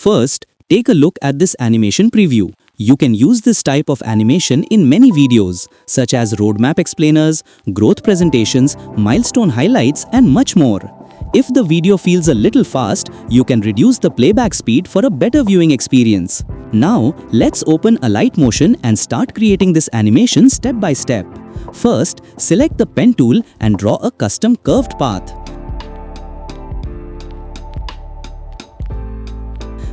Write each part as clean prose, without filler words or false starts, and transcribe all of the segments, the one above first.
First, take a look at this animation preview. You can use this type of animation in many videos, such as roadmap explainers, growth presentations, milestone highlights, and much more. If the video feels a little fast, you can reduce the playback speed for a better viewing experience. Now, let's open Alight Motion and start creating this animation step by step. First, select the pen tool and draw a custom curved path.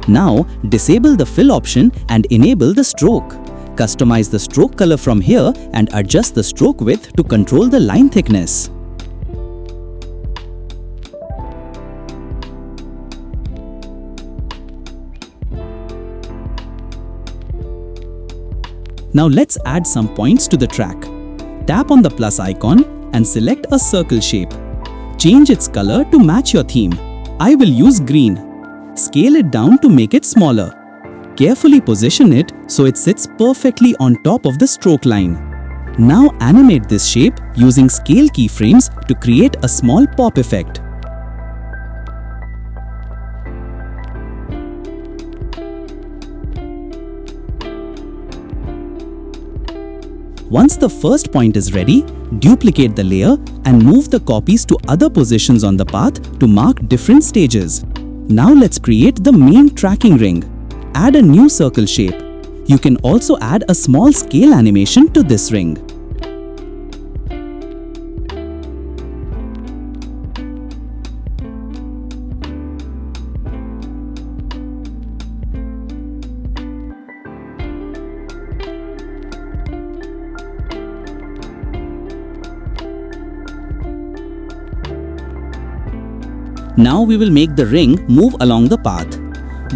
Now, disable the fill option and enable the stroke. Customize the stroke color from here and adjust the stroke width to control the line thickness. Now let's add some points to the track. Tap on the plus icon and select a circle shape. Change its color to match your theme. I will use green. Scale it down to make it smaller. Carefully position it so it sits perfectly on top of the stroke line. Now animate this shape using scale keyframes to create a small pop effect. Once the first point is ready, duplicate the layer and move the copies to other positions on the path to mark different stages. Now let's create the main tracking ring. Add a new circle shape. You can also add a small scale animation to this ring. Now we will make the ring move along the path.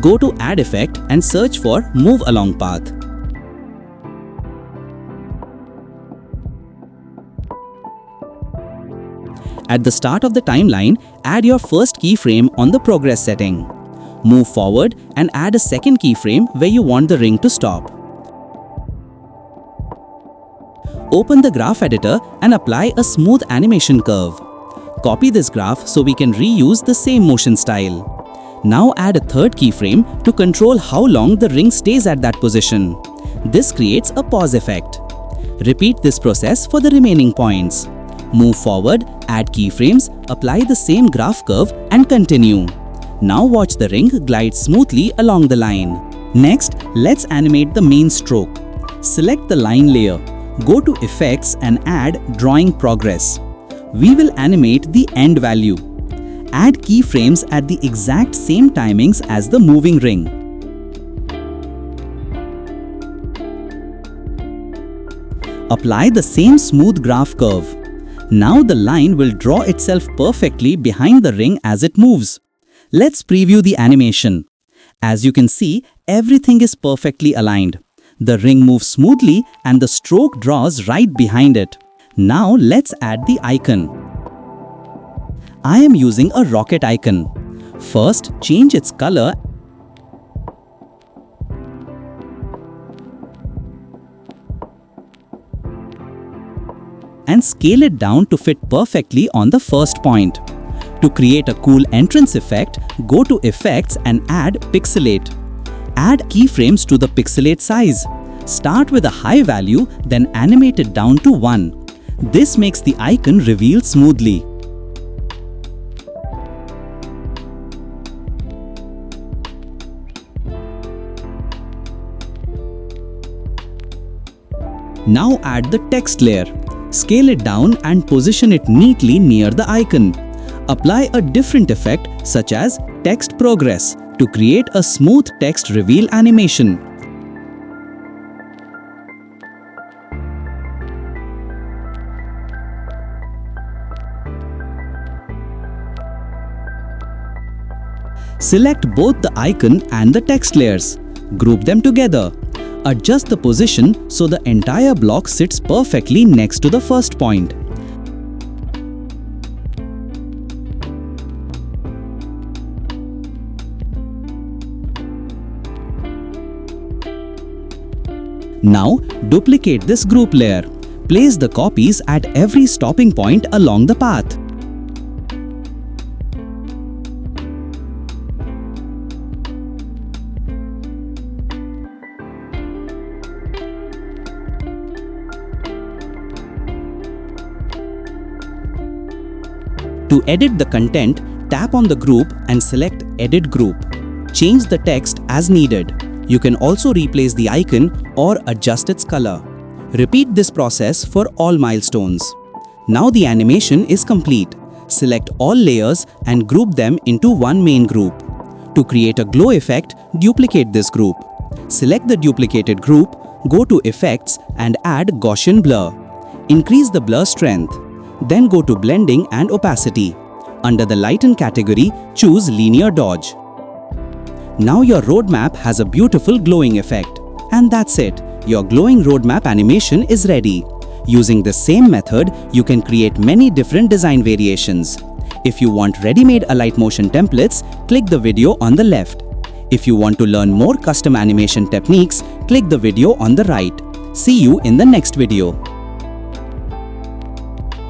Go to Add Effect and search for Move Along Path. At the start of the timeline, add your first keyframe on the progress setting. Move forward and add a second keyframe where you want the ring to stop. Open the graph editor and apply a smooth animation curve. Copy this graph so we can reuse the same motion style. Now add a third keyframe to control how long the ring stays at that position. This creates a pause effect. Repeat this process for the remaining points. Move forward, add keyframes, apply the same graph curve and continue. Now watch the ring glide smoothly along the line. Next, let's animate the main stroke. Select the line layer. Go to Effects and add Drawing Progress. We will animate the end value. Add keyframes at the exact same timings as the moving ring. Apply the same smooth graph curve. Now the line will draw itself perfectly behind the ring as it moves. Let's preview the animation. As you can see, everything is perfectly aligned. The ring moves smoothly and the stroke draws right behind it. Now let's add the icon. I am using a rocket icon. First, change its color and scale it down to fit perfectly on the first point. To create a cool entrance effect, go to Effects and add Pixelate. Add keyframes to the pixelate size. Start with a high value, then animate it down to 1. This makes the icon reveal smoothly. Now add the text layer. Scale it down and position it neatly near the icon. Apply a different effect such as Text Progress to create a smooth text reveal animation. Select both the icon and the text layers. Group them together. Adjust the position so the entire block sits perfectly next to the first point. Now, duplicate this group layer. Place the copies at every stopping point along the path. To edit the content, tap on the group and select Edit Group. Change the text as needed. You can also replace the icon or adjust its color. Repeat this process for all milestones. Now the animation is complete. Select all layers and group them into one main group. To create a glow effect, duplicate this group. Select the duplicated group, go to Effects and add Gaussian Blur. Increase the blur strength. Then go to Blending and Opacity. Under the Lighten category, choose Linear Dodge. Now your roadmap has a beautiful glowing effect. And that's it. Your glowing roadmap animation is ready. Using the same method, you can create many different design variations. If you want ready-made Alight Motion templates, click the video on the left. If you want to learn more custom animation techniques, click the video on the right. See you in the next video.